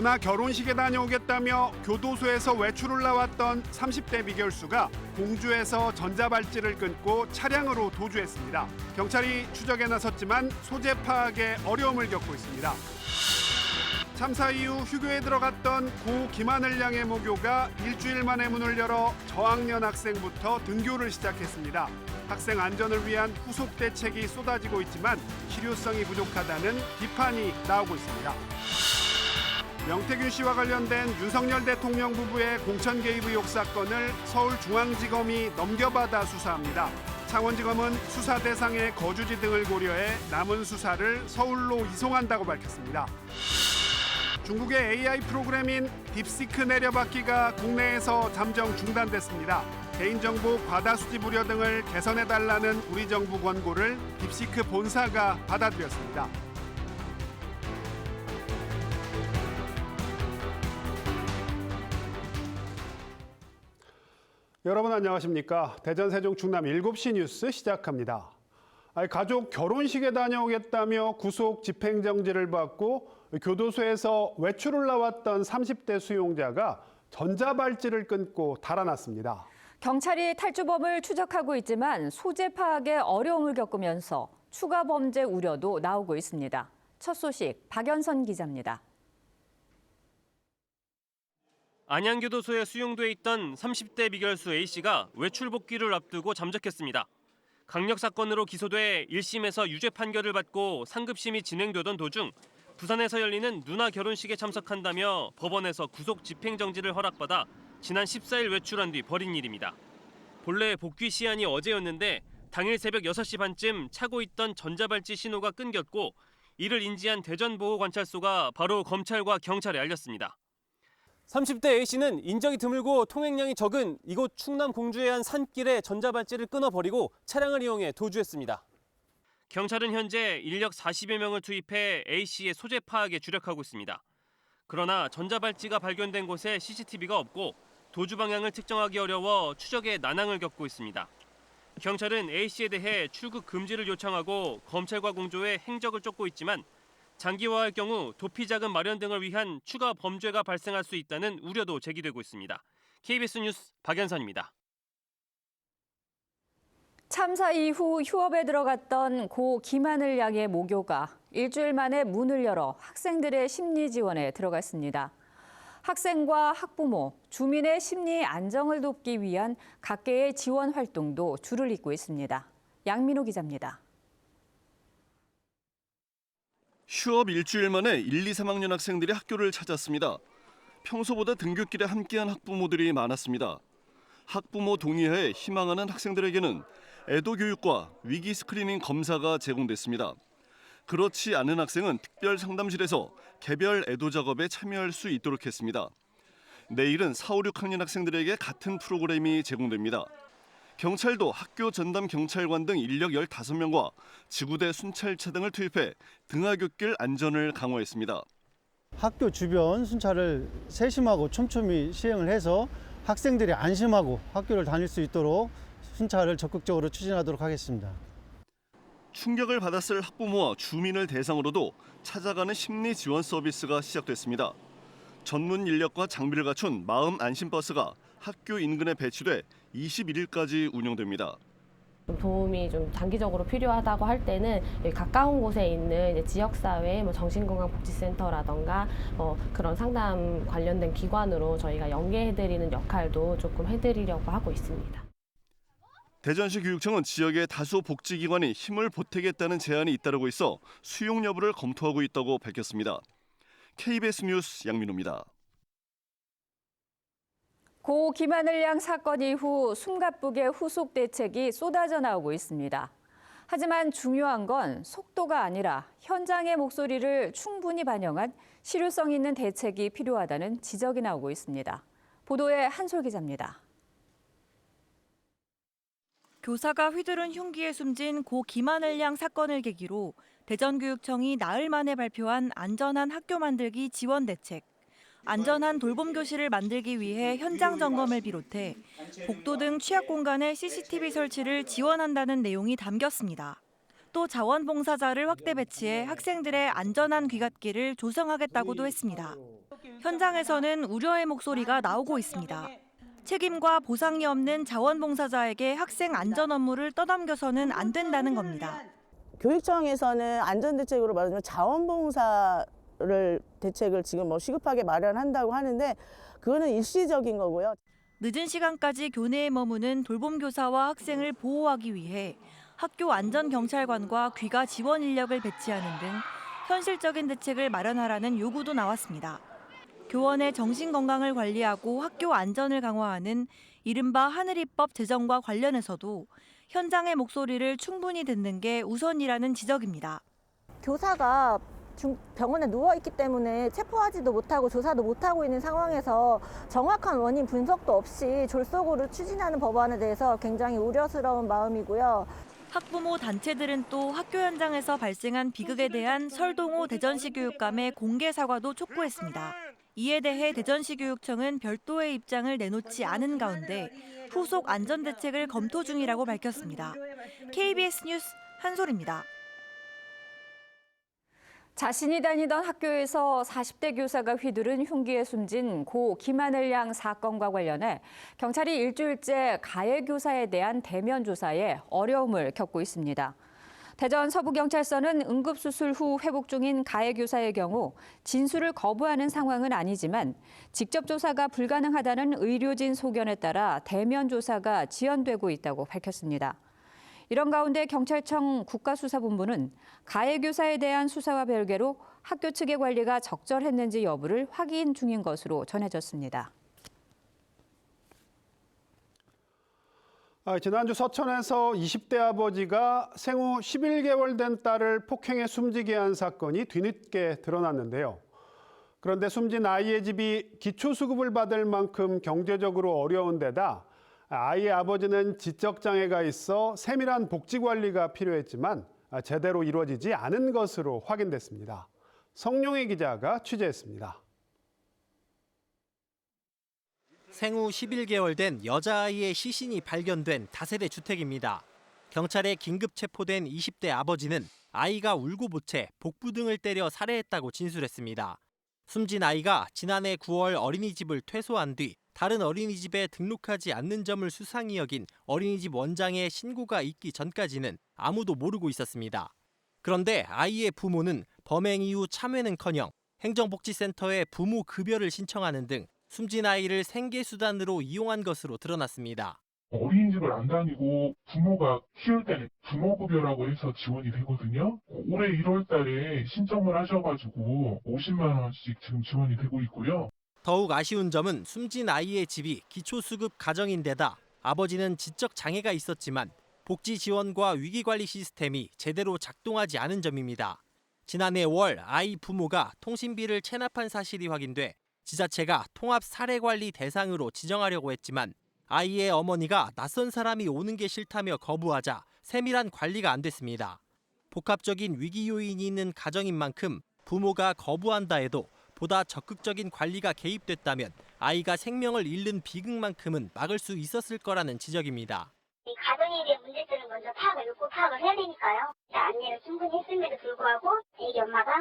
누나 결혼식에 다녀오겠다며 교도소에서 외출을 나왔던 30대 미결수가 공주에서 전자발찌를 끊고 차량으로 도주했습니다. 경찰이 추적에 나섰지만 소재 파악에 어려움을 겪고 있습니다. 참사 이후 휴교에 들어갔던 고 김하늘 양의 모교가 일주일 만에 문을 열어 저학년 학생부터 등교를 시작했습니다. 학생 안전을 위한 후속 대책이 쏟아지고 있지만 실효성이 부족하다는 비판이 나오고 있습니다. 명태균 씨와 관련된 윤석열 대통령 부부의 공천 개입 의혹 사건을 서울중앙지검이 넘겨받아 수사합니다. 창원지검은 수사 대상의 거주지 등을 고려해 남은 수사를 서울로 이송한다고 밝혔습니다. 중국의 AI 프로그램인 딥시크 내려받기가 국내에서 잠정 중단됐습니다. 개인정보 과다 수집 우려 등을 개선해달라는 우리 정부 권고를 딥시크 본사가 받아들였습니다. 여러분 안녕하십니까? 대전 세종 충남 7시 뉴스 시작합니다. 가족 결혼식에 다녀오겠다며 구속 집행정지를 받고 교도소에서 외출을 나왔던 30대 수용자가 전자발찌를 끊고 달아났습니다. 경찰이 탈주범을 추적하고 있지만 소재 파악에 어려움을 겪으면서 추가 범죄 우려도 나오고 있습니다. 첫 소식 박연선 기자입니다. 안양교도소에 수용돼 있던 30대 미결수 A씨가 외출 복귀를 앞두고 잠적했습니다. 강력 사건으로 기소돼 1심에서 유죄 판결을 받고 상급심이 진행되던 도중 부산에서 열리는 누나 결혼식에 참석한다며 법원에서 구속 집행정지를 허락받아 지난 14일 외출한 뒤 벌인 일입니다. 본래 복귀 시한이 어제였는데 당일 새벽 6시 반쯤 차고 있던 전자발찌 신호가 끊겼고 이를 인지한 대전보호관찰소가 바로 검찰과 경찰에 알렸습니다. 30대 A씨는 인적이 드물고 통행량이 적은 이곳 충남 공주의 한 산길에 전자발찌를 끊어버리고 차량을 이용해 도주했습니다. 경찰은 현재 인력 40여 명을 투입해 A씨의 소재 파악에 주력하고 있습니다. 그러나 전자발찌가 발견된 곳에 CCTV가 없고 도주 방향을 특정하기 어려워 추적에 난항을 겪고 있습니다. 경찰은 A씨에 대해 출국 금지를 요청하고 검찰과 공조해 행적을 쫓고 있지만 장기화할 경우 도피 자금 마련 등을 위한 추가 범죄가 발생할 수 있다는 우려도 제기되고 있습니다. KBS 뉴스 박연선입니다. 참사 이후 휴업에 들어갔던 고 김하늘 양의 모교가 일주일 만에 문을 열어 학생들의 심리 지원에 들어갔습니다. 학생과 학부모, 주민의 심리 안정을 돕기 위한 각계의 지원 활동도 줄을 잇고 있습니다. 양민호 기자입니다. 휴업 일주일 만에 1, 2, 3학년 학생들이 학교를 찾았습니다. 평소보다 등굣길에 함께한 학부모들이 많았습니다. 학부모 동의하에 희망하는 학생들에게는 애도 교육과 위기 스크리닝 검사가 제공됐습니다. 그렇지 않은 학생은 특별 상담실에서 개별 애도 작업에 참여할 수 있도록 했습니다. 내일은 4, 5, 6학년 학생들에게 같은 프로그램이 제공됩니다. 경찰도 학교 전담 경찰관 등 인력 15명과 지구대 순찰차 등을 투입해 등하굣길 안전을 강화했습니다. 학교 주변 순찰을 세심하고 촘촘히 시행을 해서 학생들이 안심하고 학교를 다닐 수 있도록 순찰을 적극적으로 추진하도록 하겠습니다. 충격을 받았을 학부모와 주민을 대상으로도 찾아가는 심리 지원 서비스가 시작됐습니다. 전문 인력과 장비를 갖춘 마음 안심버스가 학교 인근에 배치돼 21일까지 운영됩니다. 도움이 좀 장기적으로 필요하다고 할 때는 가까운 곳에 있는 지역사회, 정신건강복지센터라던가 그런 상담 관련된 기관으로 저희가 연계해드리는 역할도 조금 해드리려고 하고 있습니다. 대전시 교육청은 지역의 다수 복지기관이 힘을 보태겠다는 제안이 잇따르고 있어 수용 여부를 검토하고 있다고 밝혔습니다. KBS 뉴스 양민호입니다. 고 김하늘 양 사건 이후 숨가쁘게 후속 대책이 쏟아져 나오고 있습니다. 하지만 중요한 건 속도가 아니라 현장의 목소리를 충분히 반영한 실효성 있는 대책이 필요하다는 지적이 나오고 있습니다. 보도에 한솔 기자입니다. 교사가 휘두른 흉기에 숨진 고 김하늘 양 사건을 계기로 대전교육청이 나흘 만에 발표한 안전한 학교 만들기 지원 대책. 안전한 돌봄 교실을 만들기 위해 현장 점검을 비롯해 복도 등 취약 공간에 CCTV 설치를 지원한다는 내용이 담겼습니다. 별도 자원봉사자를 확대 배치해 학생들의 안전한 귀갓길을 조성하겠다고도 했습니다. 현장에서는 우려의 목소리가 나오고 있습니다. 책임과 보상이 없는 자원봉사자에게 학생 안전 업무를 떠넘겨서는 안 된다는 겁니다. 교육청에서는 안전대책으로 말하자면 자원봉사를 대책을 지금 시급하게 마련한다고 하는데 그거는 일시적인 거고요. 늦은 시간까지 교내에 머무는 돌봄교사와 학생을 보호하기 위해 학교 안전경찰관과 귀가 지원 인력을 배치하는 등 현실적인 대책을 마련하라는 요구도 나왔습니다. 교원의 정신건강을 관리하고 학교 안전을 강화하는 이른바 하늘이법 제정과 관련해서도 현장의 목소리를 충분히 듣는 게 우선이라는 지적입니다. 교사가 병원에 누워있기 때문에 체포하지도 못하고 조사도 못하고 있는 상황에서 정확한 원인 분석도 없이 졸속으로 추진하는 법안에 대해서 굉장히 우려스러운 마음이고요. 학부모 단체들은 또 학교 현장에서 발생한 비극에 대한 설동호 대전시 교육감의 공개 사과도 촉구했습니다. 이에 대해 대전시 교육청은 별도의 입장을 내놓지 않은 가운데 후속 안전대책을 검토 중이라고 밝혔습니다. KBS 뉴스 한솔입니다. 자신이 다니던 학교에서 40대 교사가 휘두른 흉기에 숨진 고 김하늘 양 사건과 관련해 경찰이 일주일째 가해 교사에 대한 대면 조사에 어려움을 겪고 있습니다. 대전 서부경찰서는 응급수술 후 회복 중인 가해 교사의 경우 진술을 거부하는 상황은 아니지만 직접 조사가 불가능하다는 의료진 소견에 따라 대면 조사가 지연되고 있다고 밝혔습니다. 이런 가운데 경찰청 국가수사본부는 가해 교사에 대한 수사와 별개로 학교 측의 관리가 적절했는지 여부를 확인 중인 것으로 전해졌습니다. 지난주 서천에서 20대 아버지가 생후 11개월 된 딸을 폭행해 숨지게 한 사건이 뒤늦게 드러났는데요. 그런데 숨진 아이의 집이 기초수급을 받을 만큼 경제적으로 어려운 데다 아이의 아버지는 지적장애가 있어 세밀한 복지관리가 필요했지만 제대로 이루어지지 않은 것으로 확인됐습니다. 성룡희 기자가 취재했습니다. 생후 11개월 된 여자아이의 시신이 발견된 다세대 주택입니다. 경찰에 긴급 체포된 20대 아버지는 아이가 울고 보채 복부 등을 때려 살해했다고 진술했습니다. 숨진 아이가 지난해 9월 어린이집을 퇴소한 뒤 다른 어린이집에 등록하지 않는 점을 수상히 여긴 어린이집 원장의 신고가 있기 전까지는 아무도 모르고 있었습니다. 그런데 아이의 부모는 범행 이후 참회는커녕 행정복지센터에 부모 급여를 신청하는 등 숨진 아이를 생계수단으로 이용한 것으로 드러났습니다. 어린이집을 안 다니고 부모가 키울 때는 부모급여라고 해서 지원이 되거든요. 올해 1월 달에 신청을 하셔가지고 50만 원씩 지금 지원이 되고 있고요. 더욱 아쉬운 점은 숨진 아이의 집이 기초수급 가정인데다 아버지는 지적 장애가 있었지만 복지 지원과 위기관리 시스템이 제대로 작동하지 않은 점입니다. 지난해 5월 아이 부모가 통신비를 체납한 사실이 확인돼 지자체가 통합 사례관리 대상으로 지정하려고 했지만 아이의 어머니가 낯선 사람이 오는 게 싫다며 거부하자 세밀한 관리가 안 됐습니다. 복합적인 위기 요인이 있는 가정인 만큼 부모가 거부한다 해도 보다 적극적인 관리가 개입됐다면 아이가 생명을 잃는 비극만큼은 막을 수 있었을 거라는 지적입니다. 이 가정에 대한 문제점을 먼저 꼭 파악을 해야 되니까요. 안내를 충분히 했음에도 불구하고 애기 엄마가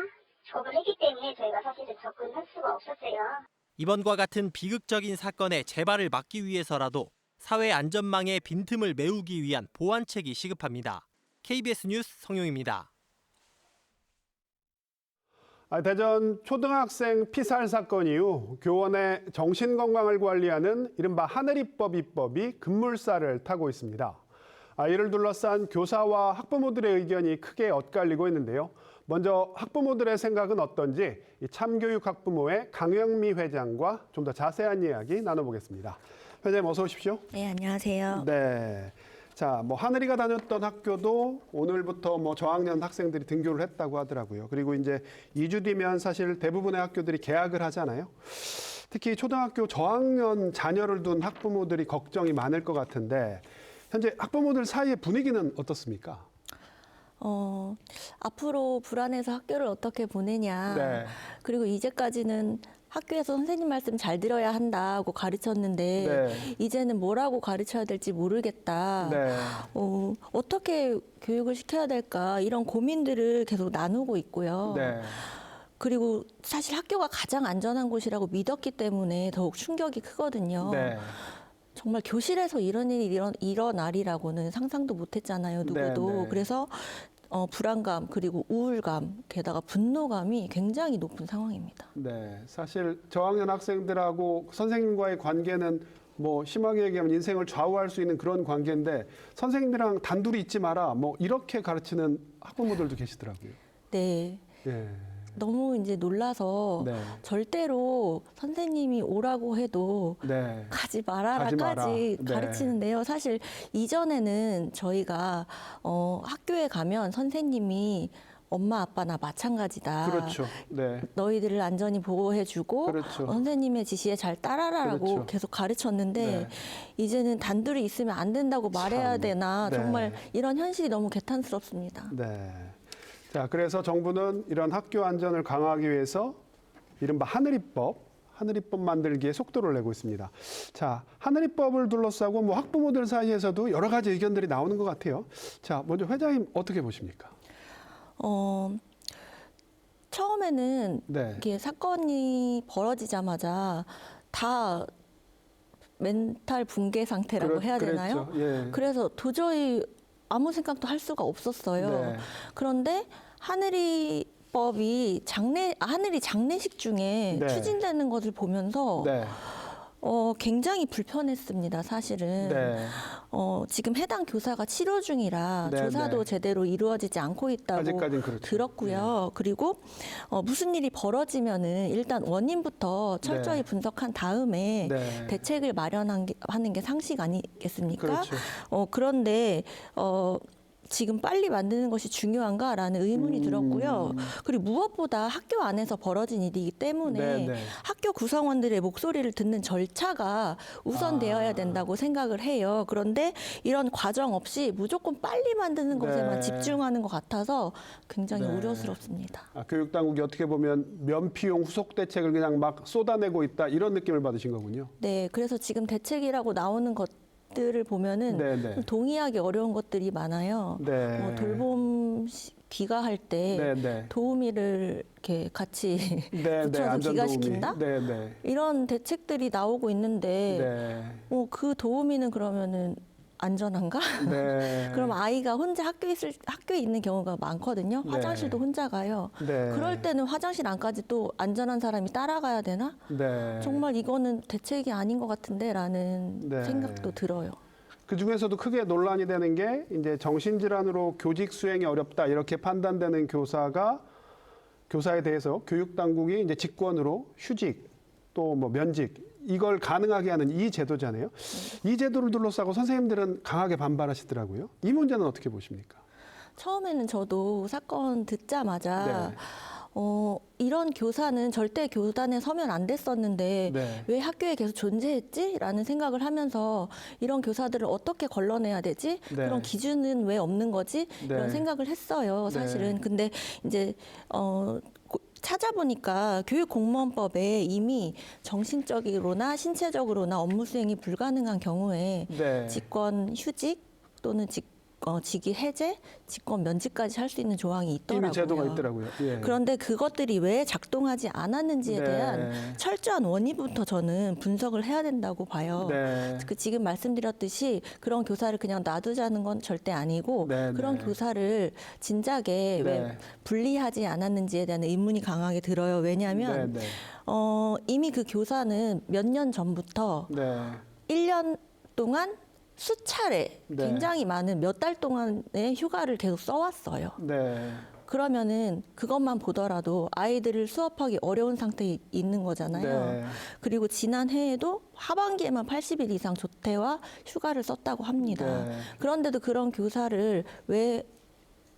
졸업을 했기 때문에 저희가 사실은 접근할 수가 없었어요. 이번과 같은 비극적인 사건의 재발을 막기 위해서라도 사회 안전망의 빈틈을 메우기 위한 보완책이 시급합니다. KBS 뉴스 성용입니다. 대전 초등학생 피살 사건 이후 교원의 정신건강을 관리하는 이른바 하늘이법 입법이 급물살을 타고 있습니다. 이를 둘러싼 교사와 학부모들의 의견이 크게 엇갈리고 있는데요. 먼저 학부모들의 생각은 어떤지 참교육 학부모의 강영미 회장과 좀 더 자세한 이야기 나눠보겠습니다. 회장님 어서 오십시오. 네, 안녕하세요. 네. 자, 하늘이가 다녔던 학교도 오늘부터 저학년 학생들이 등교를 했다고 하더라고요. 그리고 이제 2주 뒤면 사실 대부분의 학교들이 개학을 하잖아요. 특히 초등학교 저학년 자녀를 둔 학부모들이 걱정이 많을 것 같은데 현재 학부모들 사이의 분위기는 어떻습니까? 앞으로 불안해서 학교를 어떻게 보내냐. 네. 그리고 이제까지는 학교에서 선생님 말씀 잘 들어야 한다고 가르쳤는데 네. 이제는 뭐라고 가르쳐야 될지 모르겠다. 네. 어떻게 교육을 시켜야 될까 이런 고민들을 계속 나누고 있고요. 네. 그리고 사실 학교가 가장 안전한 곳이라고 믿었기 때문에 더욱 충격이 크거든요. 네. 정말 교실에서 이런 일이 일어나리라고는 상상도 못했잖아요, 누구도. 네, 네. 그래서 불안감 그리고 우울감 게다가 분노감이 굉장히 높은 상황입니다. 네, 사실 저학년 학생들하고 선생님과의 관계는 뭐 심하게 얘기하면 인생을 좌우할 수 있는 그런 관계인데 선생님이랑 단둘이 있지 마라 뭐 이렇게 가르치는 학부모들도 계시더라고요. 네. 예. 너무 이제 놀라서 네. 절대로 선생님이 오라고 해도 네. 가지 가지 마라라까지 마라. 네. 가르치는데요. 사실 이전에는 저희가 학교에 가면 선생님이 엄마 아빠나 마찬가지다. 그렇죠. 네. 너희들을 안전히 보호해주고 그렇죠. 선생님의 지시에 잘 따라라라고 그렇죠. 계속 가르쳤는데 네. 이제는 단둘이 있으면 안 된다고 말해야 참. 되나 네. 정말 이런 현실이 너무 개탄스럽습니다. 네. 자, 그래서 정부는 이런 학교 안전을 강화하기 위해서 이른바 하늘이법 만들기에 속도를 내고 있습니다. 자, 하늘이법을 둘러싸고 뭐 학부모들 사이에서도 여러 가지 의견들이 나오는 것 같아요. 자, 먼저 회장님 어떻게 보십니까? 처음에는 네. 이렇게 사건이 벌어지자마자 다 멘탈 붕괴 상태라고 해야 되나요? 그랬죠. 예. 그래서 도저히 아무 생각도 할 수가 없었어요. 네. 그런데 하늘이 장례식 중에 네. 추진되는 것을 보면서 네. 굉장히 불편했습니다, 사실은. 네. 지금 해당 교사가 치료 중이라 네, 조사도 네. 제대로 이루어지지 않고 있다고 아직까지는 그렇죠. 들었고요. 그리고 무슨 일이 벌어지면은 일단 원인부터 철저히 네. 분석한 다음에 네. 대책을 하는 게 상식 아니겠습니까? 그렇죠. 그런데 지금 빨리 만드는 것이 중요한가라는 의문이 들었고요. 그리고 무엇보다 학교 안에서 벌어진 일이기 때문에 네, 네. 학교 구성원들의 목소리를 듣는 절차가 우선되어야 된다고 생각을 해요. 그런데 이런 과정 없이 무조건 빨리 만드는 것에만 네. 집중하는 것 같아서 굉장히 네. 우려스럽습니다. 교육당국이 어떻게 보면 면피용 후속 대책을 그냥 막 쏟아내고 있다 이런 느낌을 받으신 거군요. 네, 그래서 지금 대책이라고 나오는 것들을 보면은 네, 네. 좀 동의하기 어려운 것들이 많아요. 네. 뭐 돌봄 귀가할 때 네, 네. 도우미를 이렇게 같이 네, 네. 붙여서 안전도우미. 귀가시킨다? 네, 네. 이런 대책들이 나오고 있는데 네. 그 도우미는 그러면은 안전한가? 네. 그럼 아이가 혼자 학교에 있는 경우가 많거든요. 네. 화장실도 혼자 가요. 네. 그럴 때는 화장실 안까지 또 안전한 사람이 따라가야 되나? 네. 정말 이거는 대책이 아닌 것 같은데라는 네. 생각도 들어요. 그 중에서도 크게 논란이 되는 게 이제 정신질환으로 교직 수행이 어렵다 이렇게 판단되는 교사에 대해서 교육당국이 이제 직권으로 휴직 또 뭐 면직 이걸 가능하게 하는 이 제도잖아요. 이 제도를 둘러싸고 선생님들은 강하게 반발하시더라고요. 이 문제는 어떻게 보십니까? 처음에는 저도 사건 듣자마자 네. 이런 교사는 절대 교단에 서면 안 됐었는데 네. 왜 학교에 계속 존재했지? 라는 생각을 하면서 이런 교사들을 어떻게 걸러내야 되지? 네. 그런 기준은 왜 없는 거지? 네. 이런 생각을 했어요, 사실은. 네. 근데 이제 찾아보니까 교육공무원법에 이미 정신적으로나 신체적으로나 업무 수행이 불가능한 경우에 네. 직권 휴직 또는 직위 해제, 직권 면직까지 할 수 있는 조항이 있더라고요. 이미 제도가 있더라고요. 예. 그런데 그것들이 왜 작동하지 않았는지에 네. 대한 철저한 원인부터 저는 분석을 해야 된다고 봐요. 네. 지금 말씀드렸듯이 그런 교사를 그냥 놔두자는 건 절대 아니고 네, 그런 네. 교사를 진작에 네. 왜 분리하지 않았는지에 대한 의문이 강하게 들어요. 왜냐하면 네, 네. 이미 그 교사는 몇 년 전부터 네. 1년 동안 수차례 네. 굉장히 많은 몇 달 동안의 휴가를 계속 써왔어요. 네. 그러면은 그것만 보더라도 아이들을 수업하기 어려운 상태에 있는 거잖아요. 네. 그리고 지난 해에도 하반기에만 80일 이상 조퇴와 휴가를 썼다고 합니다. 네. 그런데도 그런 교사를 왜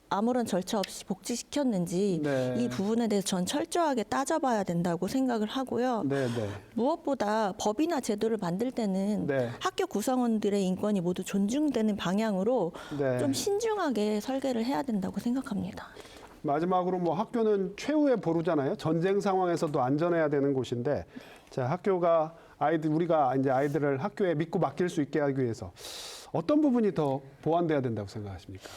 아무런 절차 없이 복직시켰는지 네. 이 부분에 대해서 전 철저하게 따져봐야 된다고 생각을 하고요. 네, 네. 무엇보다 법이나 제도를 만들 때는 네. 학교 구성원들의 인권이 모두 존중되는 방향으로 네. 좀 신중하게 설계를 해야 된다고 생각합니다. 마지막으로 뭐 학교는 최후의 보루잖아요. 전쟁 상황에서도 안전해야 되는 곳인데, 자, 학교가 우리가 이제 아이들을 학교에 믿고 맡길 수 있게 하기 위해서 어떤 부분이 더 보완돼야 된다고 생각하십니까?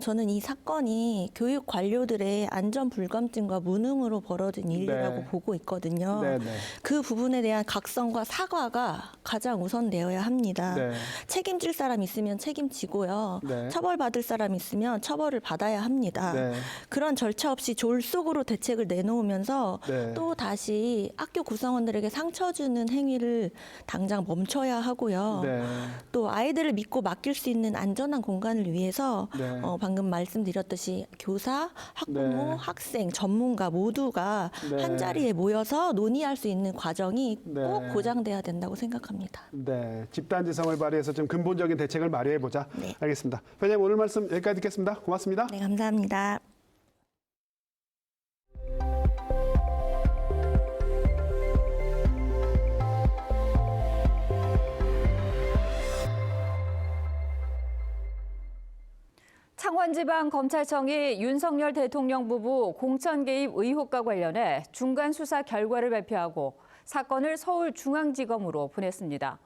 저는 이 사건이 교육 관료들의 안전 불감증과 무능으로 벌어진 일이라고 네. 보고 있거든요. 네. 그 부분에 대한 각성과 사과가 가장 우선되어야 합니다. 네. 책임질 사람 있으면 책임지고요. 네. 처벌받을 사람 있으면 처벌을 받아야 합니다. 네. 그런 절차 없이 졸속으로 대책을 내놓으면서 네. 또 다시 학교 구성원들에게 상처 주는 행위를 당장 멈춰야 하고요. 네. 또 아이들을 믿고 맡길 수 있는 안전한 공간을 위해서 네. 방금 말씀드렸듯이 교사, 학부모, 네. 학생, 전문가 모두가 네. 한자리에 모여서 논의할 수 있는 과정이 네. 꼭 보장돼야 된다고 생각합니다. 네, 집단지성을 발휘해서 좀 근본적인 대책을 마련해 보자. 네. 알겠습니다. 회장님 오늘 말씀 여기까지 듣겠습니다. 고맙습니다. 네, 감사합니다. 창원지방검찰청이 윤석열 대통령 부부 공천 개입 의혹과 관련해 중간 수사 결과를 발표하고 사건을 서울중앙지검으로 보냈습니다.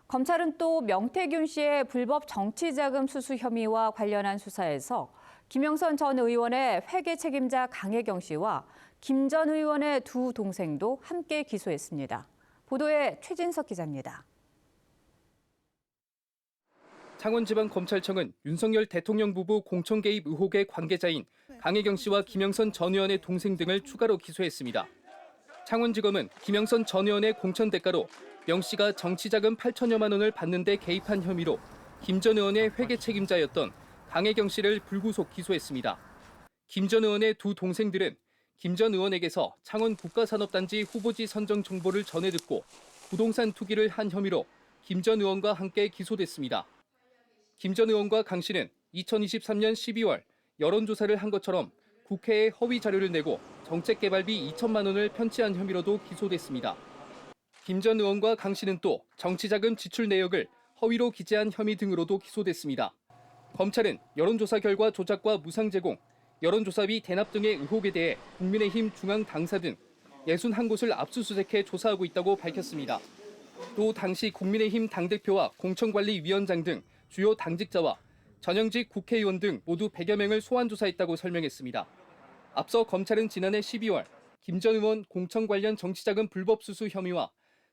검찰은 또 명태균 씨의 불법 정치자금 수수 혐의와 관련한 수사에서 김영선 전 의원의 회계 책임자 강혜경 씨와 김 전 의원의 두 동생도 함께 기소했습니다. 보도에 최진석 기자입니다. 창원지방검찰청은 윤석열 대통령 부부 공천 개입 의혹의 관계자인 강혜경 씨와 김영선 전 의원의 동생 등을 추가로 기소했습니다. 창원지검은 김영선 전 의원의 공천 대가로 명 씨가 정치자금 8천여만 원을 받는 데 개입한 혐의로 김 전 의원의 회계 책임자였던 강혜경 씨를 불구속 기소했습니다. 김 전 의원의 두 동생들은 김 전 의원에게서 창원 국가산업단지 후보지 선정 정보를 전해 듣고 부동산 투기를 한 혐의로 김 전 의원과 함께 기소됐습니다. 김 전 의원과 강 씨는 2023년 12월 여론조사를 한 것처럼 국회에 허위 자료를 내고 정책개발비 2천만 원을 편취한 혐의로도 기소됐습니다. 김 전 의원과 강 씨는 또 정치자금 지출 내역을 허위로 기재한 혐의 등으로도 기소됐습니다. 검찰은 여론조사 결과 조작과 무상 제공, 여론조사비 대납 등의 의혹에 대해 국민의힘 중앙 당사 등 61곳을 압수수색해 조사하고 있다고 밝혔습니다. 또 당시 국민의힘 당대표와 공천관리위원장 등 주요 당직자와 전형직 국회의원 등 모두 100여 명을 소환 조사했다고 설명했습니다. 앞서 검찰은 지난해 12월 김 전 의원 공천 관련 정치자금 불법 수수 혐의와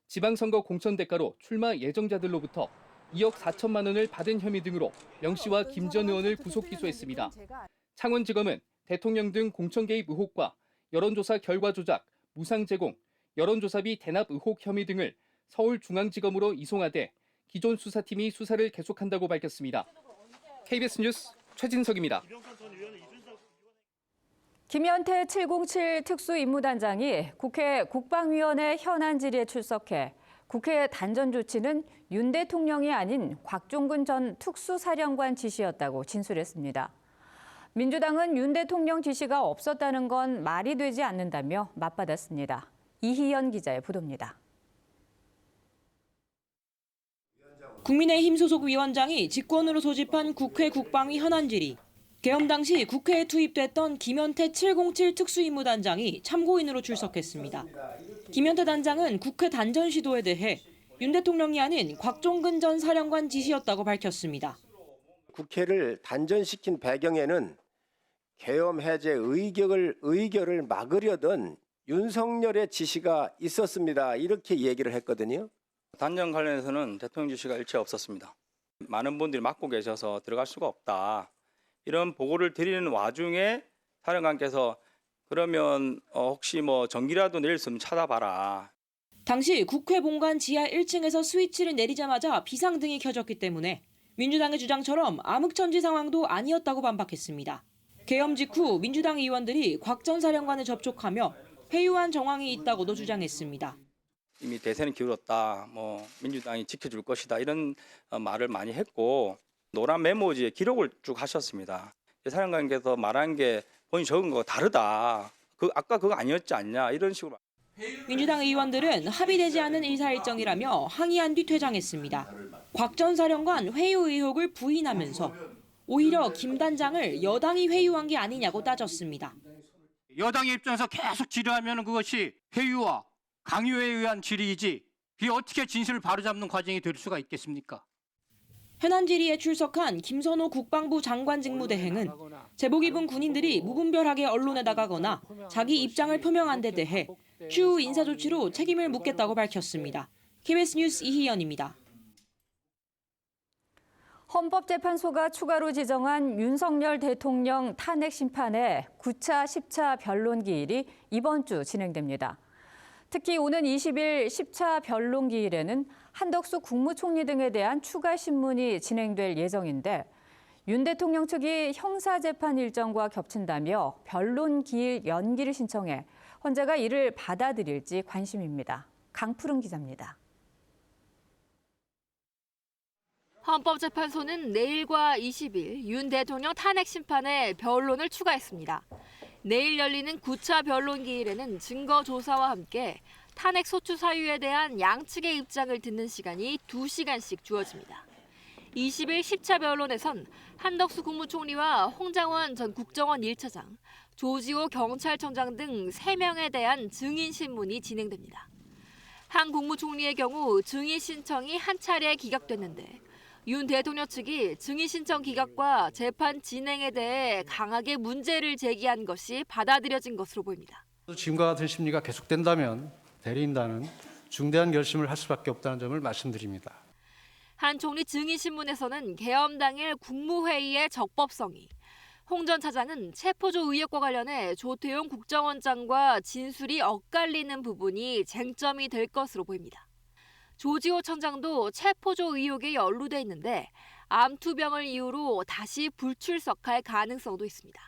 지방선거 공천 대가로 출마 예정자들로부터 2억 4천만 원을 받은 혐의 등으로 명 씨와 김 전 의원을 구속 기소했습니다. 창원지검은 대통령 등 공천 개입 의혹과 여론조사 결과 조작, 무상 제공, 여론조사비 대납 의혹 혐의 등을 서울중앙지검으로 이송하되 기존 수사팀이 수사를 계속한다고 밝혔습니다. KBS 뉴스 최진석입니다. 김현태 707 특수임무단장이 국회 국방위원회 현안 질의에 출석해 국회 단전 조치는 윤 대통령이 아닌 곽종근 전 특수사령관 지시였다고 진술했습니다. 민주당은 윤 대통령 지시가 없었다는 건 말이 되지 않는다며 맞받았습니다. 이희연 기자의 보도입니다. 국민의힘 소속 위원장이 직권으로 소집한 국회 국방위 현안 질의. 계엄 당시 국회에 투입됐던 김현태 707 특수임무단장이 참고인으로 출석했습니다. 김현태 단장은 국회 단전 시도에 대해 윤 대통령이 아닌 곽종근 전 사령관 지시였다고 밝혔습니다. 국회를 단전시킨 배경에는 계엄 해제 의결을 막으려던 윤석열의 지시가 있었습니다. 이렇게 얘기를 했거든요. 단전 관련해서는 대통령 지시가 일체 없었습니다. 많은 분들이 맡고 계셔서 들어갈 수가 없다. 이런 보고를 드리는 와중에 사령관께서 그러면 혹시 뭐 전기라도 내릴 수 있으면 찾아봐라. 당시 국회 본관 지하 1층에서 스위치를 내리자마자 비상등이 켜졌기 때문에 민주당의 주장처럼 암흑천지 상황도 아니었다고 반박했습니다. 계엄 직후 민주당 의원들이 곽 전 사령관을 접촉하며 회유한 정황이 있다고도 주장했습니다. 이미 대세는 기울었다. 민주당이 지켜줄 것이다. 이런 말을 많이 했고 노란 메모지에 기록을 쭉 하셨습니다. 사령관께서 말한 게 본인이 적은 거가 다르다. 아까 그거 아니었지 않냐 이런 식으로. 민주당 의원들은 합의되지 않은 일사일정이라며 항의한 뒤 퇴장했습니다. 곽 전 사령관 회유 의혹을 부인하면서 오히려 김 단장을 여당이 회유한 게 아니냐고 따졌습니다. 여당의 입장에서 계속 질의하면 그것이 회유와 강요에 의한 질의이지 이게 어떻게 진실을 바로잡는 과정이 될 수가 있겠습니까? 현안 질의에 출석한 김선호 국방부 장관 직무대행은 제복 입은 군인들이 무분별하게 언론에 나가거나 자기 입장을 표명한 데 대해 추후 인사 조치로 책임을 묻겠다고 밝혔습니다. KBS 뉴스 이희연입니다. 헌법재판소가 추가로 지정한 윤석열 대통령 탄핵 심판의 9차, 10차 변론 기일이 이번 주 진행됩니다. 특히 오는 20일 10차 변론 기일에는 한덕수 국무총리 등에 대한 추가 신문이 진행될 예정인데 윤 대통령 측이 형사재판 일정과 겹친다며 변론 기일 연기를 신청해 헌재가 이를 받아들일지 관심입니다. 강푸른 기자입니다. 헌법재판소는 내일과 20일 윤 대통령 탄핵 심판에 변론을 추가했습니다. 내일 열리는 9차 변론 기일에는 증거 조사와 함께 탄핵 소추 사유에 대한 양측의 입장을 듣는 시간이 2시간씩 주어집니다. 20일 10차 변론에선 한덕수 국무총리와 홍장원 전 국정원 1차장, 조지호 경찰청장 등 3명에 대한 증인 신문이 진행됩니다. 한 국무총리의 경우 증인 신청이 한 차례 기각됐는데 윤 대통령 측이 증인 신청 기각과 재판 진행에 대해 강하게 문제를 제기한 것이 받아들여진 것으로 보입니다. 지금과 같은 심리가 계속된다면 대리인단은 중대한 결심을 할 수밖에 없다는 점을 말씀드립니다. 한 총리 증인 신문에서는 개엄 당일 국무회의의 적법성이, 홍 전 차장은 체포조 의혹과 관련해 조태용 국정원장과 진술이 엇갈리는 부분이 쟁점이 될 것으로 보입니다. 조지호 청장도 체포조 의혹에 연루돼 있는데 암투병을 이유로 다시 불출석할 가능성도 있습니다.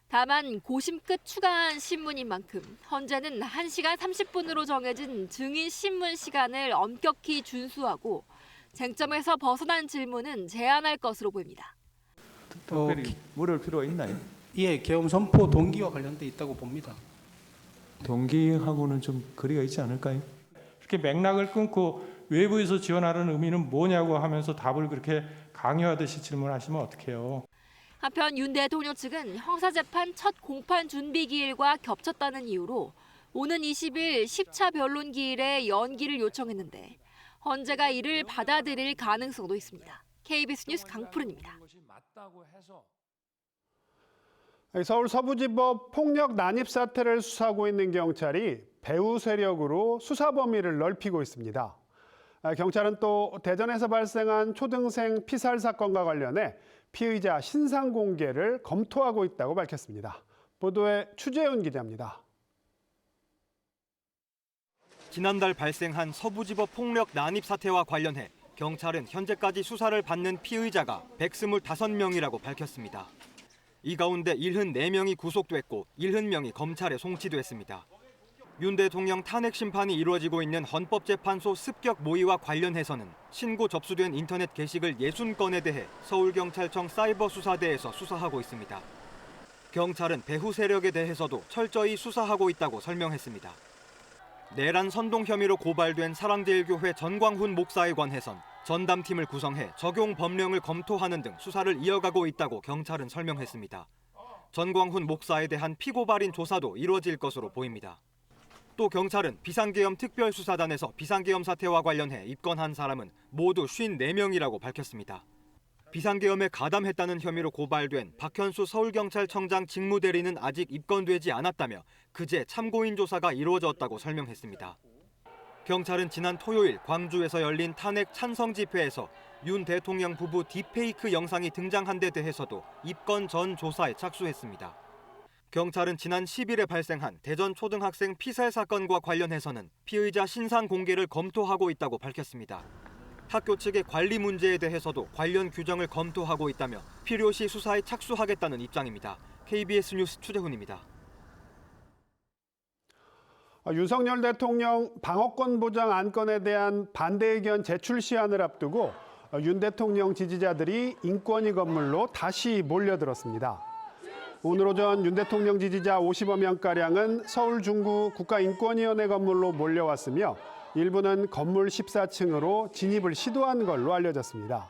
다만 고심 끝 추가한 신문인 만큼 헌재는 1시간 30분으로 정해진 증인 신문 시간을 엄격히 준수하고 쟁점에서 벗어난 질문은 제한할 것으로 보입니다. 특별히 물을 필요가 있나요? 예, 계엄 선포 동기와 관련돼 있다고 봅니다. 동기하고는 좀 거리가 있지 않을까요? 이렇게 맥락을 끊고 외부에서 지원하라는 의미는 뭐냐고 하면서 답을 그렇게 강요하듯이 질문하시면 어떡해요? 한편 윤 대통령 측은 형사재판 첫 공판 준비 기일과 겹쳤다는 이유로 오는 20일 10차 변론 기일에 연기를 요청했는데 헌재가 이를 받아들일 가능성도 있습니다. KBS 뉴스 강푸른입니다. 서울 서부지법 폭력 난입 사태를 수사하고 있는 경찰이 배후 세력으로 수사 범위를 넓히고 있습니다. 경찰은 또 대전에서 발생한 초등생 피살 사건과 관련해 피의자 신상 공개를 검토하고 있다고 밝혔습니다. 보도에 추재훈 기자입니다. 지난달 발생한 서부지법 폭력 난입 사태와 관련해 경찰은 현재까지 수사를 받는 피의자가 125명이라고 밝혔습니다. 이 가운데 74명이 구속됐고 70명이 검찰에 송치됐습니다. 윤 대통령 탄핵 심판이 이루어지고 있는 헌법재판소 습격 모의와 관련해서는 신고 접수된 인터넷 게시글 60건에 대해 서울경찰청 사이버수사대에서 수사하고 있습니다. 경찰은 배후 세력에 대해서도 철저히 수사하고 있다고 설명했습니다. 내란 선동 혐의로 고발된 사랑제일교회 전광훈 목사에 관해선 전담팀을 구성해 적용 법령을 검토하는 등 수사를 이어가고 있다고 경찰은 설명했습니다. 전광훈 목사에 대한 피고발인 조사도 이루어질 것으로 보입니다. 또 경찰은 비상계엄 특별수사단에서 비상계엄 사태와 관련해 입건한 사람은 모두 54명이라고 밝혔습니다. 비상계엄에 가담했다는 혐의로 고발된 박현수 서울경찰청장 직무대리는 아직 입건되지 않았다며 그제 참고인 조사가 이루어졌다고 설명했습니다. 경찰은 지난 토요일 광주에서 열린 탄핵 찬성 집회에서 윤 대통령 부부 딥페이크 영상이 등장한 데 대해서도 입건 전 조사에 착수했습니다. 경찰은 지난 10일에 발생한 대전 초등학생 피살 사건과 관련해서는 피의자 신상 공개를 검토하고 있다고 밝혔습니다. 학교 측의 관리 문제에 대해서도 관련 규정을 검토하고 있다며 필요시 수사에 착수하겠다는 입장입니다. KBS 뉴스 추재훈입니다. 윤석열 대통령 방어권 보장 안건에 대한 반대 의견 제출 시한을 앞두고 윤 대통령 지지자들이 인권위 건물로 다시 몰려들었습니다. 오늘 오전 윤 대통령 지지자 50여 명가량은 서울 중구 국가인권위원회 건물로 몰려왔으며 일부는 건물 14층으로 진입을 시도한 걸로 알려졌습니다.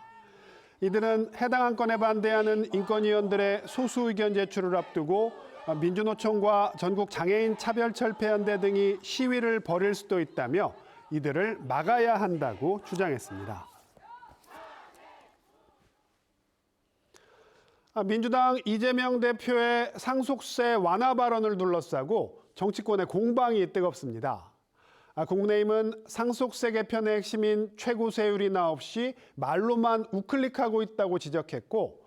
이들은 해당 안건에 반대하는 인권위원들의 소수 의견 제출을 앞두고 민주노총과 전국장애인 차별철폐연대 등이 시위를 벌일 수도 있다며 이들을 막아야 한다고 주장했습니다. 민주당 이재명 대표의 상속세 완화 발언을 둘러싸고 정치권의 공방이 뜨겁습니다. 국민의힘은 상속세 개편의 핵심인 최고세율이나 없이 말로만 우클릭하고 있다고 지적했고,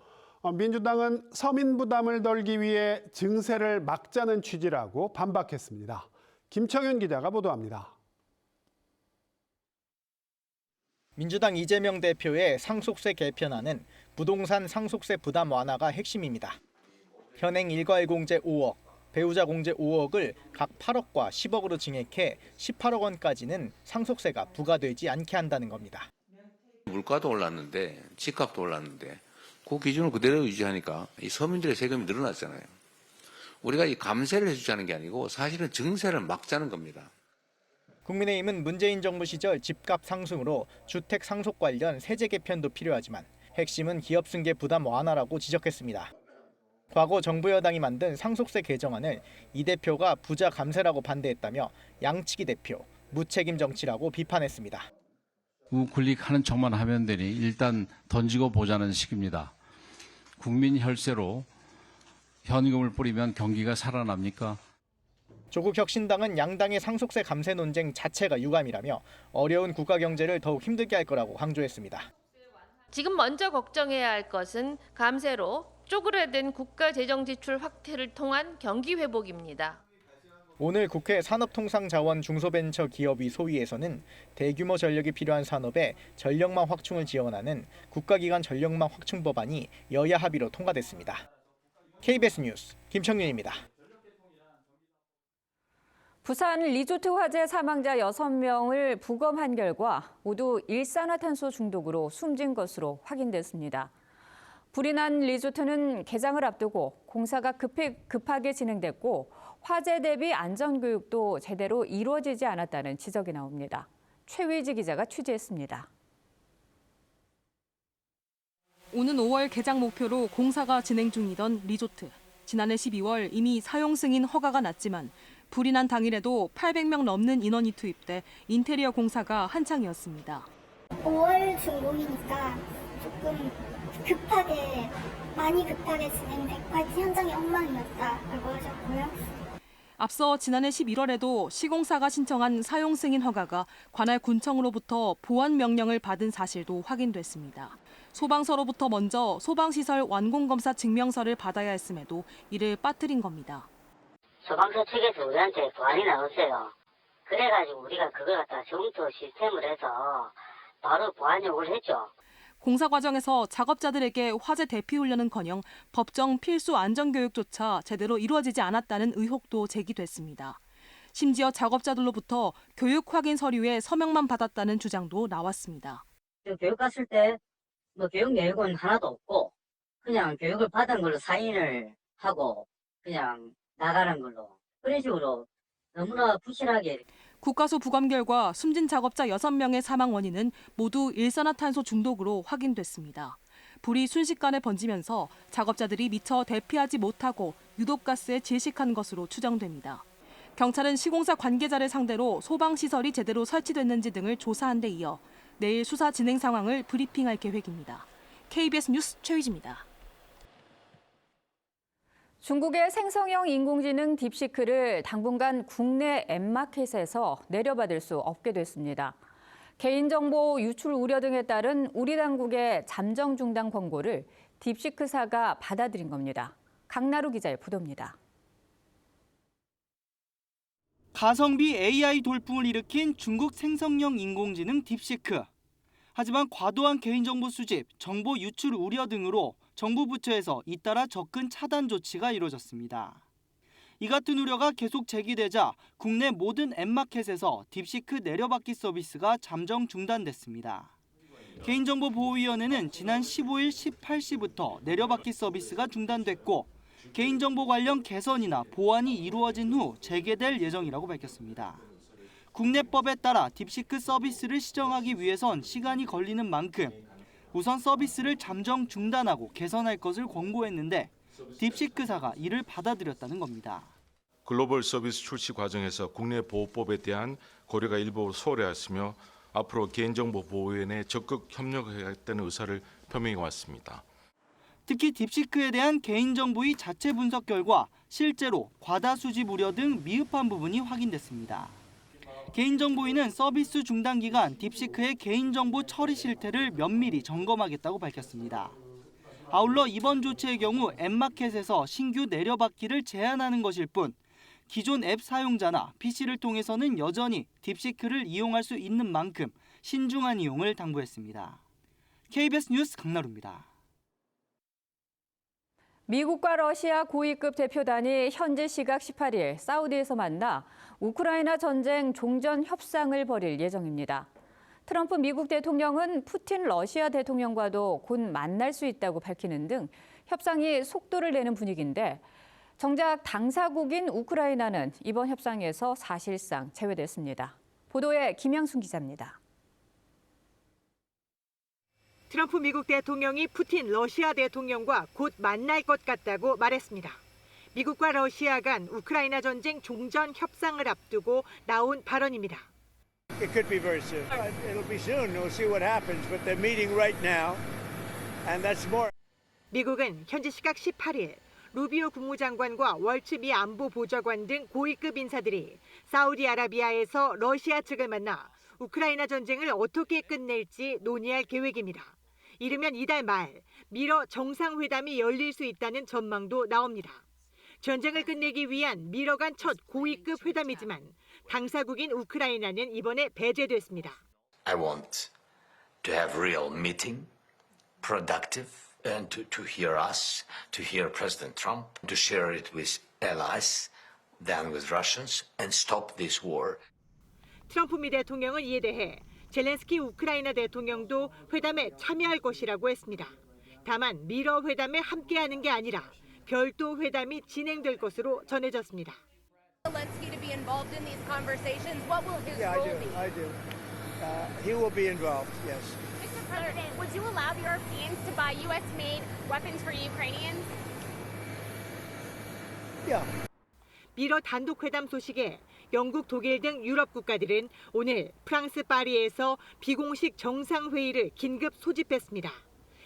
민주당은 서민 부담을 덜기 위해 증세를 막자는 취지라고 반박했습니다. 김청윤 기자가 보도합니다. 민주당 이재명 대표의 상속세 개편안은 부동산 상속세 부담 완화가 핵심입니다. 현행 일괄공제 5억, 배우자 공제 5억을 각 8억과 10억으로 증액해 18억 원까지는 상속세가 부과되지 않게 한다는 겁니다. 물가도 올랐는데 집값도 올랐는데 그 기준을 그대로 유지하니까 이 서민들의 세금이 늘어났잖아요. 우리가 이 감세를 해주자는 게 아니고 사실은 증세를 막자는 겁니다. 국민의힘은 문재인 정부 시절 집값 상승으로 주택 상속 관련 세제 개편도 필요하지만 핵심은 기업 승계 부담 완화라고 지적했습니다. 과거 정부 여당이 만든 상속세 개정안을 이 대표가 부자 감세라고 반대했다며 양치기 대표, 무책임 정치라고 비판했습니다. 우클릭하는 척만 하면 되니 일단 던지고 보자는 식입니다. 국민 혈세로 현금을 뿌리면 경기가 살아납니까? 조국 혁신당은 양당의 상속세 감세 논쟁 자체가 유감이라며 어려운 국가 경제를 더욱 힘들게 할 거라고 강조했습니다. 지금 먼저 걱정해야 할 것은 감세로 쪼그라든 국가 재정 지출 확대를 통한 경기 회복입니다. 오늘 국회 산업통상자원 중소벤처기업위 소위에서는 대규모 전력이 필요한 산업에 전력망 확충을 지원하는 국가기관 전력망 확충 법안이 여야 합의로 통과됐습니다. KBS 뉴스 김청윤입니다. 부산 리조트 화재 사망자 6명을 부검한 결과 모두 일산화탄소 중독으로 숨진 것으로 확인됐습니다. 불이 난 리조트는 개장을 앞두고 공사가 급하게 진행됐고 화재 대비 안전교육도 제대로 이루어지지 않았다는 지적이 나옵니다. 최위지 기자가 취재했습니다. 오는 5월 개장 목표로 공사가 진행 중이던 리조트. 지난해 12월 이미 사용 승인 허가가 났지만 불이 난 당일에도 800명 넘는 인원이 투입돼 인테리어 공사가 한창이었습니다. 5월 준공이니까 조금 많이 급하게 진행됐고 현장이 엉망이었다고 하셨고요. 앞서 지난해 11월에도 시공사가 신청한 사용 승인 허가가 관할 군청으로부터 보완 명령을 받은 사실도 확인됐습니다. 소방서로부터 먼저 소방시설 완공검사 증명서를 받아야 했음에도 이를 빠뜨린 겁니다. 소방서 측에서 우리한테 보완이 나왔어요. 그래가지고 우리가 그걸 갖다 정토 시스템을 해서 바로 보완 요구를 했죠. 공사 과정에서 작업자들에게 화재 대피 훈련은커녕 법정 필수 안전교육조차 제대로 이루어지지 않았다는 의혹도 제기됐습니다. 심지어 작업자들로부터 교육 확인 서류에 서명만 받았다는 주장도 나왔습니다. 교육 갔을 때 교육 내역은 하나도 없고 그냥 교육을 받은 걸로 사인을 하고 그냥 나가는 걸로 그런 식으로 너무나 부실하게. 국가수 부검 결과 숨진 작업자 6명의 사망 원인은 모두 일산화탄소 중독으로 확인됐습니다. 불이 순식간에 번지면서 작업자들이 미처 대피하지 못하고 유독가스에 질식한 것으로 추정됩니다. 경찰은 시공사 관계자를 상대로 소방시설이 제대로 설치됐는지 등을 조사한 데 이어 내일 수사 진행 상황을 브리핑할 계획입니다. KBS 뉴스 최휘지입니다. 중국의 생성형 인공지능 딥시크를 당분간 국내 앱마켓에서 내려받을 수 없게 됐습니다. 개인정보 유출 우려 등에 따른 우리 당국의 잠정 중단 권고를 딥시크사가 받아들인 겁니다. 강나루 기자의 보도입니다. 가성비 AI 돌풍을 일으킨 중국 생성형 인공지능 딥시크. 하지만 과도한 개인정보 수집, 정보 유출 우려 등으로 정부 부처에서 잇따라 접근 차단 조치가 이루어졌습니다. 이 같은 우려가 계속 제기되자 국내 모든 앱마켓에서 딥시크 내려받기 서비스가 잠정 중단됐습니다. 개인정보보호위원회는 지난 15일 18시부터 내려받기 서비스가 중단됐고 개인정보 관련 개선이나 보완이 이루어진 후 재개될 예정이라고 밝혔습니다. 국내법에 따라 딥시크 서비스를 시정하기 위해선 시간이 걸리는 만큼 우선 서비스를 잠정 중단하고 개선할 것을 권고했는데 딥시크사가 이를 받아들였다는 겁니다. 글로벌 서비스 출시 과정에서 국내 보호법에 대한 고려가 일부 소홀했으며 앞으로 개인정보 보호에 적극 협력하겠다는 의사를 표명해 왔습니다. 특히 딥시크에 대한 개인정보의 자체 분석 결과 실제로 과다 수집 우려 등 미흡한 부분이 확인됐습니다. 개인정보위는 서비스 중단 기간 딥시크의 개인정보 처리 실태를 면밀히 점검하겠다고 밝혔습니다. 아울러 이번 조치의 경우 앱마켓에서 신규 내려받기를 제한하는 것일 뿐 기존 앱 사용자나 PC를 통해서는 여전히 딥시크를 이용할 수 있는 만큼 신중한 이용을 당부했습니다. KBS 뉴스 강나루입니다. 미국과 러시아 고위급 대표단이 현지 시각 18일 사우디에서 만나 우크라이나 전쟁 종전 협상을 벌일 예정입니다. 트럼프 미국 대통령은 푸틴 러시아 대통령과도 곧 만날 수 있다고 밝히는 등 협상이 속도를 내는 분위기인데 정작 당사국인 우크라이나는 이번 협상에서 사실상 제외됐습니다. 보도에 김양순 기자입니다. 트럼프 미국 대통령이 푸틴 러시아 대통령과 곧 만날 것 같다고 말했습니다. 미국과 러시아 간 우크라이나 전쟁 종전 협상을 앞두고 나온 발언입니다. It could be very soon. It'll be soon. We'll see what happens, but they're meeting right now, and that's more. 미국은 현지 시각 18일 루비오 국무장관과 월츠 미 안보 보좌관 등 고위급 인사들이 사우디아라비아에서 러시아 측을 만나 우크라이나 전쟁을 어떻게 끝낼지 논의할 계획입니다. 이르면 이달 말 미러 정상회담이 열릴 수 있다는 전망도 나옵니다. 전쟁을 끝내기 위한 미러 간 첫 고위급 회담이지만 당사국인 우크라이나는 이번에 배제됐습니다. I want to have real meeting, productive, and to hear us, to hear President Trump, to share it with allies, then with Russians, and stop this war. 트럼프 미 대통령은 이에 대해 젤렌스키 우크라이나 대통령도 회담에 참여할 것이라고 했습니다. 다만 미러 회담에 함께하는 게 아니라 별도 회담이 진행될 것으로 전해졌습니다. Zelensky to be involved in these conversations. What will his role be? I do. He will be involved. Yes. Mr. President, would you allow the Europeans to buy U.S.-made weapons for Ukrainians? Yeah. 미러 단독 회담 소식에 영국, 독일 등 유럽 국가들은 오늘 프랑스 파리에서 비공식 정상회의를 긴급 소집했습니다.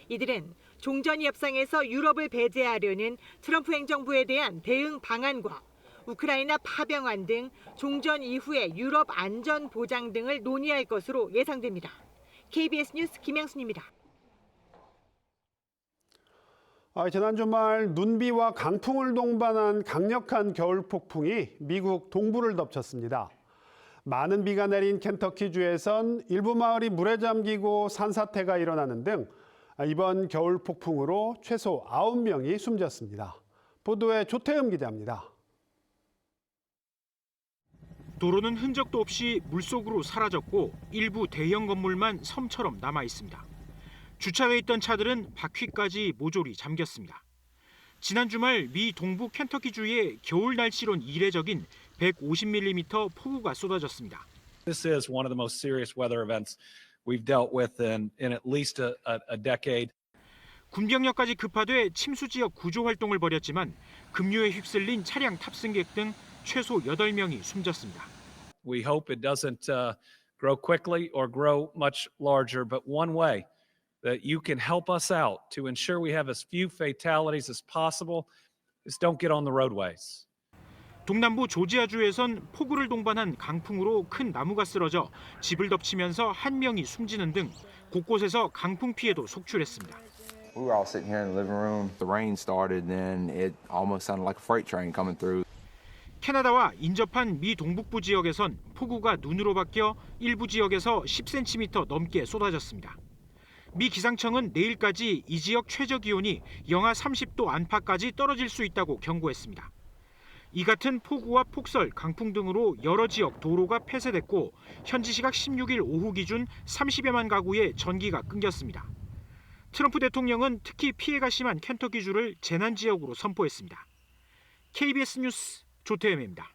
이들은 종전 협상에서 유럽을 배제하려는 트럼프 행정부에 대한 대응 방안과 우크라이나 파병안 등 종전 이후의 유럽 안전 보장 등을 논의할 것으로 예상됩니다. KBS 뉴스 김양순입니다. 지난 주말 눈비와 강풍을 동반한 강력한 겨울 폭풍이 미국 동부를 덮쳤습니다. 많은 비가 내린 켄터키주에선 일부 마을이 물에 잠기고 산사태가 일어나는 등 이번 겨울 폭풍으로 최소 9명이 숨졌습니다. 보도에 조태흠 기자입니다. 도로는 흔적도 없이 물속으로 사라졌고 일부 대형 건물만 섬처럼 남아 있습니다. 주차해 있던 차들은 바퀴까지 모조리 잠겼습니다. 지난 주말 미 동부 켄터키주에 겨울 날씨론 이례적인 150mm 폭우가 쏟아졌습니다. This is one of the most serious weather events we've dealt with in at least a decade. 군병력까지 급파돼 침수 지역 구조 활동을 벌였지만 급류에 휩쓸린 차량 탑승객 등 최소 8명이 숨졌습니다. We hope it doesn't grow quickly or grow much larger, but one way that you can help us out to ensure we have as few fatalities as possible is don't get on the roadways. 동남부 조지아주에선 폭우를 동반한 강풍으로 큰 나무가 쓰러져 집을 덮치면서 1명이 숨지는 등 곳곳에서 강풍 피해도 속출했습니다. We were all sitting here in the living room. The rain started, and it almost sounded like a freight train coming through. 캐나다와 인접한 미 동북부 지역에선 폭우가 눈으로 바뀌어 일부 지역에서 10cm 넘게 쏟아졌습니다. 미 기상청은 내일까지 이 지역 최저 기온이 영하 30도 안팎까지 떨어질 수 있다고 경고했습니다. 이 같은 폭우와 폭설, 강풍 등으로 여러 지역 도로가 폐쇄됐고 현지 시각 16일 오후 기준 30여만 가구의 전기가 끊겼습니다. 트럼프 대통령은 특히 피해가 심한 켄터키주를 재난 지역으로 선포했습니다. KBS 뉴스 조태흠입니다.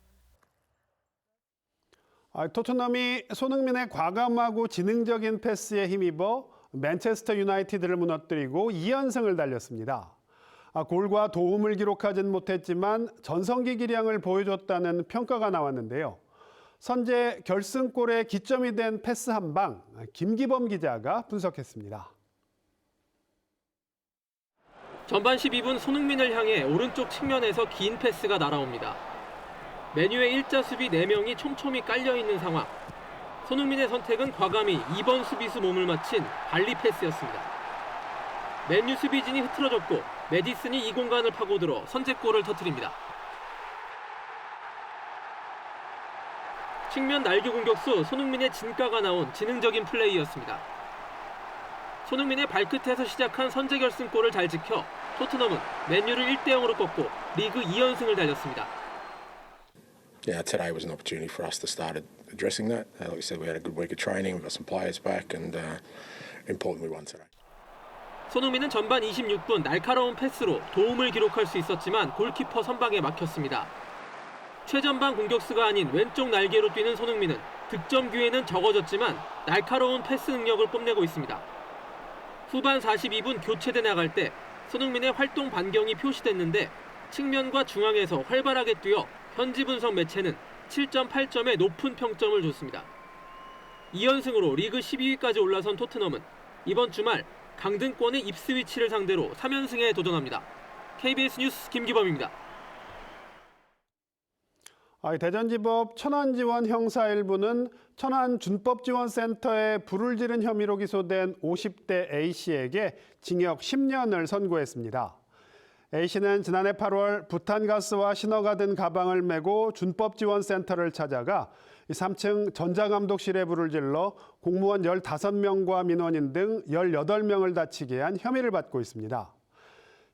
토트넘이 손흥민의 과감하고 지능적인 패스에 힘입어 맨체스터 유나이티드를 무너뜨리고 2연승을 달렸습니다. 골과 도움을 기록하진 못했지만 전성기 기량을 보여줬다는 평가가 나왔는데요. 선제 결승골의 기점이 된 패스 한 방, 김기범 기자가 분석했습니다. 전반 12분 손흥민을 향해 오른쪽 측면에서 긴 패스가 날아옵니다. 메뉴의 일자 수비 4명이 촘촘히 깔려있는 상황. 손흥민의 선택은 과감히 2번 수비수 몸을 맞힌 발리 패스였습니다. 맨유 수비진이 흐트러졌고 메디슨이 이 공간을 파고들어 선제골을 터뜨립니다. 측면 날개 공격수 손흥민의 진가가 나온 지능적인 플레이였습니다. 손흥민의 발끝에서 시작한 선제 결승골을 잘 지켜 토트넘은 맨유를 1대0으로 꺾고 리그 2연승을 달렸습니다. Yeah, today was an opportunity for us to start addressing that. Like I said, we had a good week of training. We've got some players back, and important we won today. 손흥민은 전반 26분 날카로운 패스로 도움을 기록할 수 있었지만 골키퍼 선방에 막혔습니다. 최전방 공격수가 아닌 왼쪽 날개로 뛰는 손흥민은 득점 기회는 적어졌지만 날카로운 패스 능력을 뽐내고 있습니다. 후반 42분 교체돼 나갈 때 손흥민의 활동 반경이 표시됐는데 측면과 중앙에서 활발하게 뛰어 현지 분석 매체는 7.8점의 높은 평점을 줬습니다. 2연승으로 리그 12위까지 올라선 토트넘은 이번 주말 강등권의 입스위치를 상대로 3연승에 도전합니다. KBS 뉴스 김기범입니다. 대전지법 천안지원 형사 1부는 천안준법지원센터에 불을 지른 혐의로 기소된 50대 A씨에게 징역 10년을 선고했습니다. A씨는 지난해 8월 부탄가스와 신호가 든 가방을 메고 준법지원센터를 찾아가 3층 전자감독실에 불을 질러 공무원 15명과 민원인 등 18명을 다치게 한 혐의를 받고 있습니다.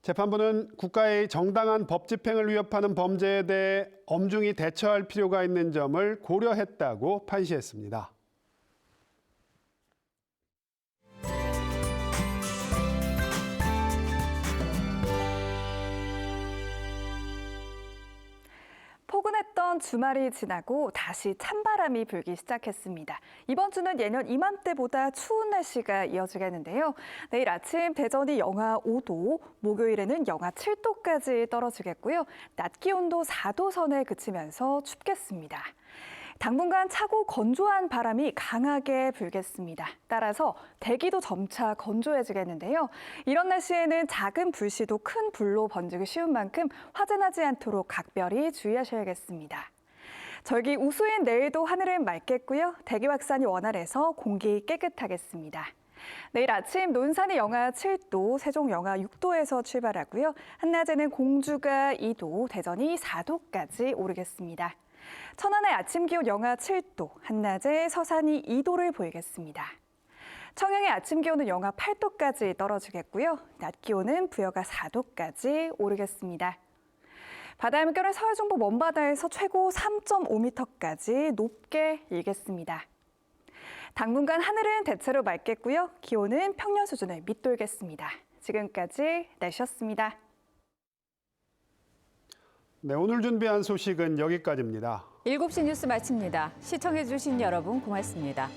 재판부는 국가의 정당한 법 집행을 위협하는 범죄에 대해 엄중히 대처할 필요가 있는 점을 고려했다고 판시했습니다. 포근했던 주말이 지나고 다시 찬바람이 불기 시작했습니다. 이번 주는 예년 이맘때보다 추운 날씨가 이어지겠는데요. 내일 아침 대전이 영하 5도, 목요일에는 영하 7도까지 떨어지겠고요. 낮 기온도 4도 선에 그치면서 춥겠습니다. 당분간 차고 건조한 바람이 강하게 불겠습니다. 따라서 대기도 점차 건조해지겠는데요. 이런 날씨에는 작은 불씨도 큰 불로 번지기 쉬운 만큼 화재나지 않도록 각별히 주의하셔야겠습니다. 절기 우수인 내일도 하늘은 맑겠고요. 대기 확산이 원활해서 공기 깨끗하겠습니다. 내일 아침 논산이 영하 7도, 세종 영하 6도에서 출발하고요. 한낮에는 공주가 2도, 대전이 4도까지 오르겠습니다. 천안의 아침 기온 영하 7도, 한낮에 서산이 2도를 보이겠습니다. 청양의 아침 기온은 영하 8도까지 떨어지겠고요. 낮 기온은 부여가 4도까지 오르겠습니다. 바다의 물결은 서해 중부 먼바다에서 최고 3.5m까지 높게 일겠습니다. 당분간 하늘은 대체로 맑겠고요. 기온은 평년 수준을 밑돌겠습니다. 지금까지 날씨였습니다. 네, 오늘 준비한 소식은 여기까지입니다. 7시 뉴스 마칩니다. 시청해주신 여러분 고맙습니다.